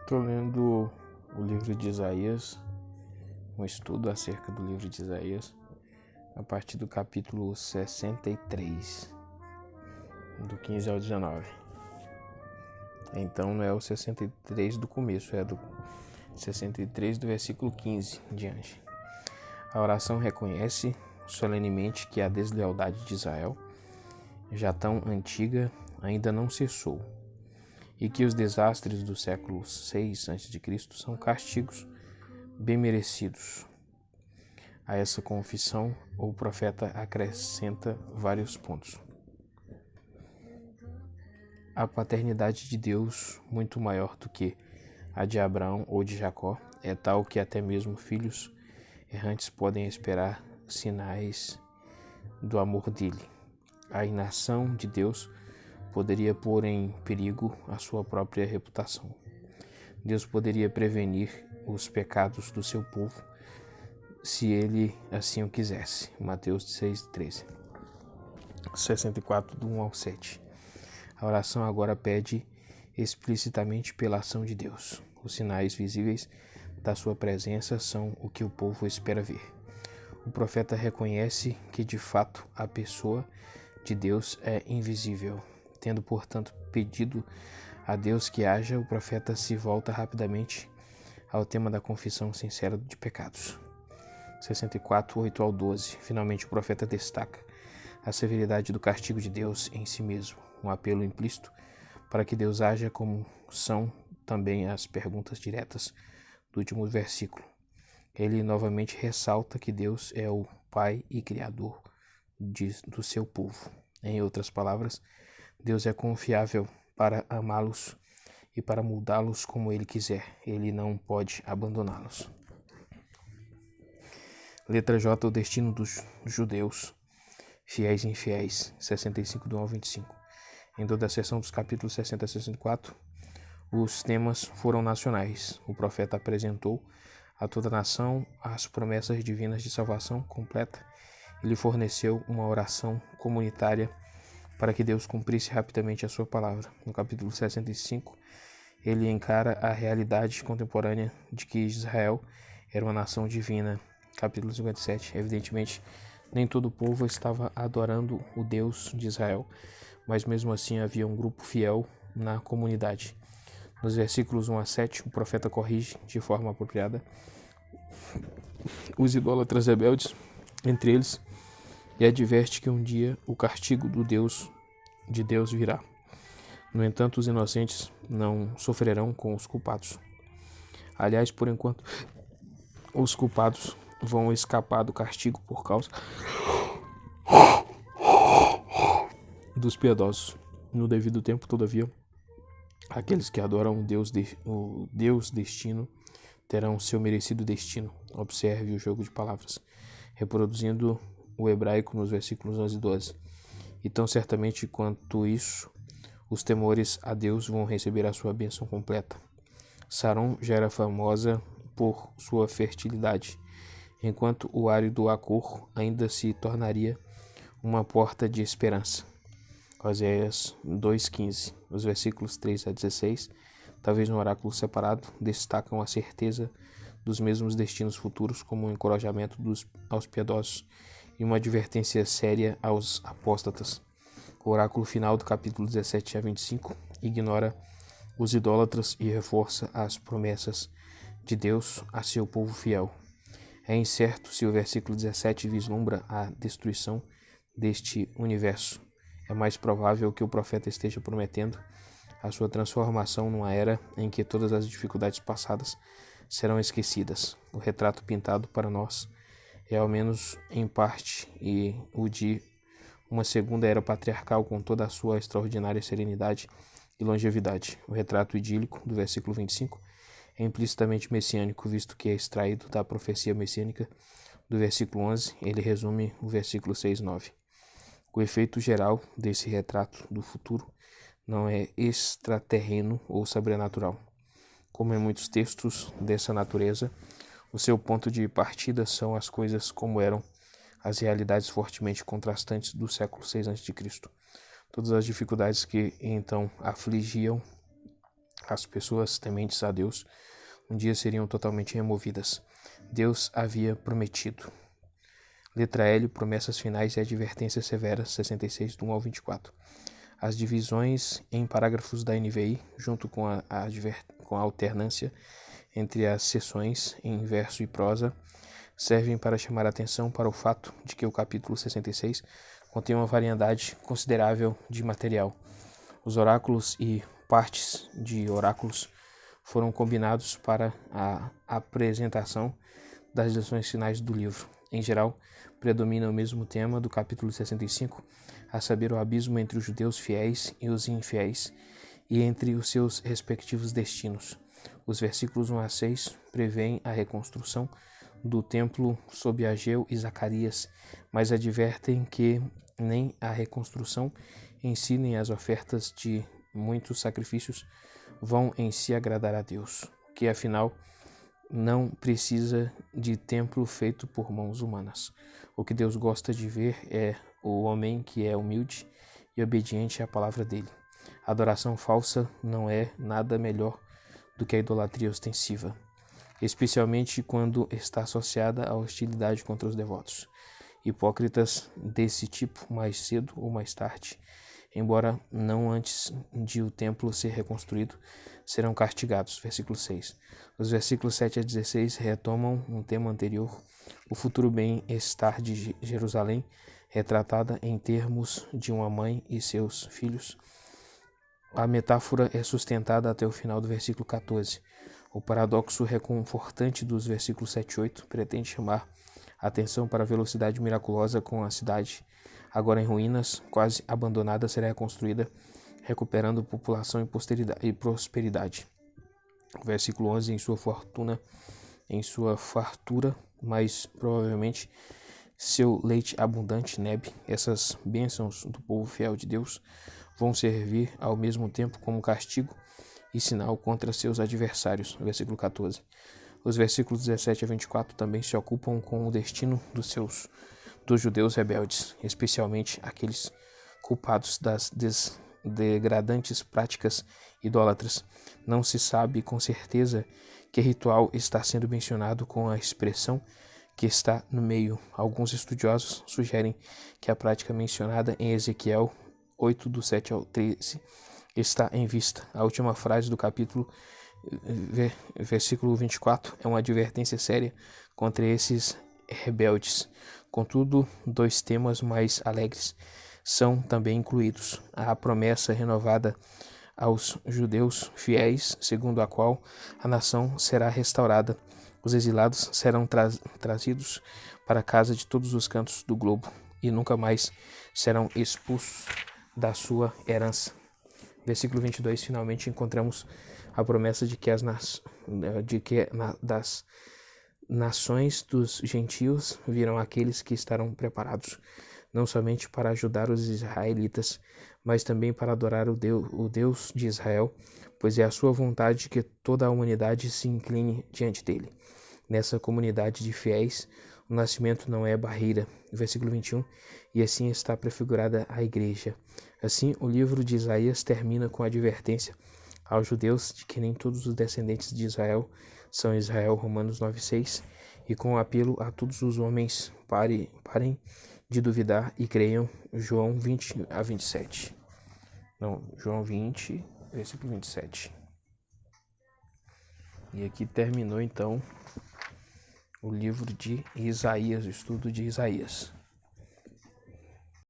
Estou lendo o livro de Isaías, um estudo acerca do livro de Isaías, a partir do capítulo 63, do 15 ao 19. Então não é o 63 do começo, é do 63 do versículo 15 em diante. A oração reconhece solenemente que a deslealdade de Israel, já tão antiga, ainda não cessou, e que os desastres do século VI a.C. são castigos bem merecidos. A essa confissão, o profeta acrescenta vários pontos. A paternidade de Deus, muito maior do que a de Abraão ou de Jacó, é tal que até mesmo filhos errantes podem esperar sinais do amor dele. A inação de Deus poderia pôr em perigo a sua própria reputação. Deus poderia prevenir os pecados do seu povo se ele assim o quisesse. Mateus 6:13. 64, do 1 ao 7. A oração agora pede explicitamente pela ação de Deus. Os sinais visíveis da sua presença são o que o povo espera ver. O profeta reconhece que, de fato, a pessoa de Deus é invisível. Tendo, portanto, pedido a Deus que haja, o profeta se volta rapidamente ao tema da confissão sincera de pecados. 64, 8 ao 12. Finalmente, o profeta destaca a severidade do castigo de Deus em si mesmo, um apelo implícito para que Deus haja, como são também as perguntas diretas do último versículo. Ele novamente ressalta que Deus é o Pai e Criador do seu povo. Em outras palavras, Deus é confiável para amá-los e para moldá-los como Ele quiser. Ele não pode abandoná-los. Letra J. O destino dos judeus, fiéis e infiéis. 65, do 1 ao 25. Em toda a seção dos capítulos 60 a 64, os temas foram nacionais. O profeta apresentou a toda a nação as promessas divinas de salvação completa e lhe forneceu uma oração comunitária para que Deus cumprisse rapidamente a sua palavra. No capítulo 65, ele encara a realidade contemporânea de que Israel era uma nação divina. Capítulo 57, evidentemente, nem todo o povo estava adorando o Deus de Israel, mas mesmo assim havia um grupo fiel na comunidade. Nos versículos 1 a 7, o profeta corrige de forma apropriada os idólatras rebeldes entre eles e adverte que um dia o castigo de Deus virá. No entanto, os inocentes não sofrerão com os culpados. Aliás, por enquanto, os culpados vão escapar do castigo por causa dos piedosos. No devido tempo, todavia, aqueles que adoram o Deus destino terão seu merecido destino. Observe o jogo de palavras, reproduzindo o hebraico nos versículos 11 e 12. E tão certamente quanto isso, os temores a Deus vão receber a sua bênção completa. Saron já era famosa por sua fertilidade, enquanto o árido Acor ainda se tornaria uma porta de esperança. Oséias 2:15. Os versículos 3 a 16, talvez no oráculo separado, destacam a certeza dos mesmos destinos futuros como um encorajamento aos piedosos e uma advertência séria aos apóstatas. O oráculo final do capítulo 17 a 25 ignora os idólatras e reforça as promessas de Deus a seu povo fiel. É incerto se o versículo 17 vislumbra a destruição deste universo. É mais provável que o profeta esteja prometendo a sua transformação numa era em que todas as dificuldades passadas serão esquecidas. O retrato pintado para nós é, ao menos em parte, o de uma segunda era patriarcal com toda a sua extraordinária serenidade e longevidade. O retrato idílico do versículo 25 é implicitamente messiânico, visto que é extraído da profecia messiânica do versículo 11. Ele resume o versículo 6:9. O efeito geral desse retrato do futuro não é extraterreno ou sobrenatural. Como em muitos textos dessa natureza, o seu ponto de partida são as coisas como eram, as realidades fortemente contrastantes do século VI a.C. Todas as dificuldades que então afligiam As pessoas tementes a Deus um dia seriam totalmente removidas. Deus havia prometido. Letra L, promessas finais e advertências severas, 66, do 1 ao 24. As divisões em parágrafos da NVI, junto com a alternância entre as seções em verso e prosa, servem para chamar a atenção para o fato de que o capítulo 66 contém uma variedade considerável de material. Os oráculos e partes de oráculos foram combinados para a apresentação das lições finais do livro. Em geral, predomina o mesmo tema do capítulo 65, a saber, o abismo entre os judeus fiéis e os infiéis, e entre os seus respectivos destinos. Os versículos 1 a 6 prevêem a reconstrução do templo sob Ageu e Zacarias, mas advertem que nem a reconstrução em si nem as ofertas de muitos sacrifícios vão em si agradar a Deus, que afinal não precisa de templo feito por mãos humanas. O que Deus gosta de ver é o homem que é humilde e obediente à palavra dele. A adoração falsa não é nada melhor do que a idolatria ostensiva, especialmente quando está associada à hostilidade contra os devotos. Hipócritas desse tipo, mais cedo ou mais tarde, embora não antes de o templo ser reconstruído, serão castigados. Versículo 6. Os versículos 7 a 16 retomam um tema anterior, o futuro bem-estar de Jerusalém, retratada em termos de uma mãe e seus filhos. A metáfora é sustentada até o final do versículo 14. O paradoxo reconfortante dos versículos 7 e 8 pretende chamar a atenção para a velocidade miraculosa com a cidade, agora em ruínas, quase abandonada, será reconstruída, recuperando população e prosperidade. O versículo 11, em sua fartura, mas provavelmente seu leite abundante, Neb, essas bênçãos do povo fiel de Deus vão servir ao mesmo tempo como castigo e sinal contra seus adversários. Versículo 14. Os versículos 17 a 24 também se ocupam com o destino dos judeus rebeldes, especialmente aqueles culpados das degradantes práticas idólatras. Não se sabe com certeza que ritual está sendo mencionado com a expressão que está no meio. Alguns estudiosos sugerem que a prática mencionada em Ezequiel 8, do 7 ao 13, está em vista. A última frase do capítulo, versículo 24, é uma advertência séria contra esses rebeldes. Contudo, dois temas mais alegres são também incluídos. A promessa renovada aos judeus fiéis, segundo a qual a nação será restaurada. Os exilados serão trazidos para a casa de todos os cantos do globo e nunca mais serão expulsos da sua herança. Versículo 22, finalmente encontramos a promessa de que das nações dos gentios virão aqueles que estarão preparados, não somente para ajudar os israelitas, mas também para adorar o Deus de Israel, pois é a sua vontade que toda a humanidade se incline diante dele. Nessa comunidade de fiéis, o nascimento não é barreira. Versículo 21, e assim está prefigurada a igreja. Assim, o livro de Isaías termina com a advertência aos judeus de que nem todos os descendentes de Israel são Israel, Romanos 9,6, e com o apelo a todos os homens parem de duvidar e creiam, João 20 a 27. Não, João 20, versículo 27. E aqui terminou então o livro de Isaías, o estudo de Isaías.